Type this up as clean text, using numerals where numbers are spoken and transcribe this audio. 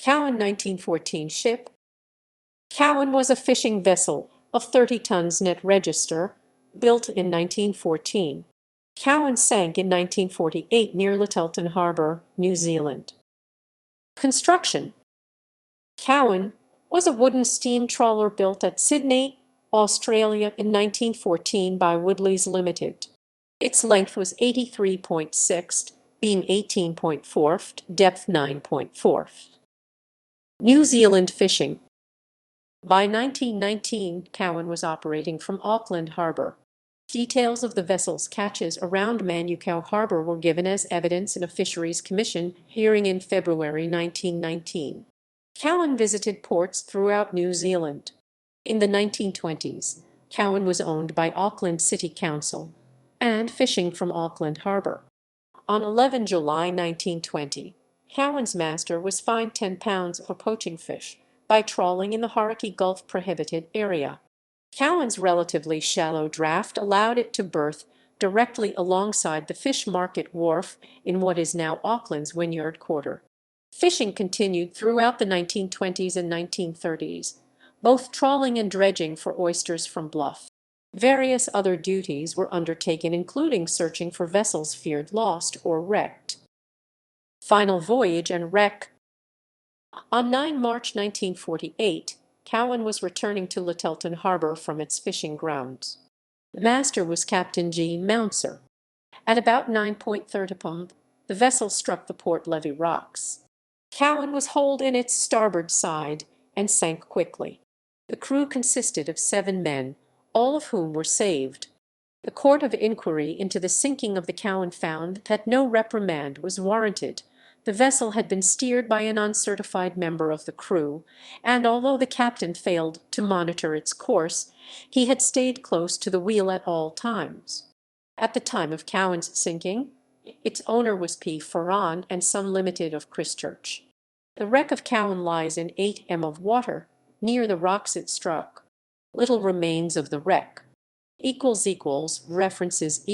Cowan 1914 ship. Cowan was a fishing vessel of 30 tons net register, built in 1914. Cowan sank in 1948 near Lyttelton Harbour, New Zealand. Construction. Cowan was a wooden steam trawler built at Sydney, Australia in 1914 by Woodleys Limited. Its length was 83.6, beam 18.4 ft, depth 9.4 ft. New Zealand fishing. By 1919, Cowan was operating from Auckland Harbour. Details of the vessel's catches around Manukau Harbour were given as evidence in a Fisheries Commission hearing in February 1919. Cowan visited ports throughout New Zealand. In the 1920s, Cowan was owned by Auckland City Council and fishing from Auckland Harbour. On 11 July 1920, Cowan's master was fined £10 for poaching fish by trawling in the Hauraki Gulf prohibited area. Cowan's relatively shallow draft allowed it to berth directly alongside the Fish Market Wharf in what is now Auckland's Wynyard Quarter. Fishing continued throughout the 1920s and 1930s, both trawling and dredging for oysters from Bluff. Various other duties were undertaken, including searching for vessels feared lost or wrecked. Final voyage and wreck. On 9 March 1948, Cowan was returning to Lyttelton Harbour from its fishing grounds. The master was Captain G. Mounser. At about 9:30 p.m., the vessel struck the port levee rocks. Cowan was holed in its starboard side and sank quickly. The crew consisted of 7 men, all of whom were saved. The Court of Inquiry into the sinking of the Cowan found that no reprimand was warranted. The vessel had been steered by an uncertified member of the crew, and although the captain failed to monitor its course, he had stayed close to the wheel at all times. At the time of Cowan's sinking, its owner was P. Ferran and Son Limited of Christchurch. The wreck of Cowan lies in 8 m of water, near the rocks it struck. Little remains of the wreck. References ==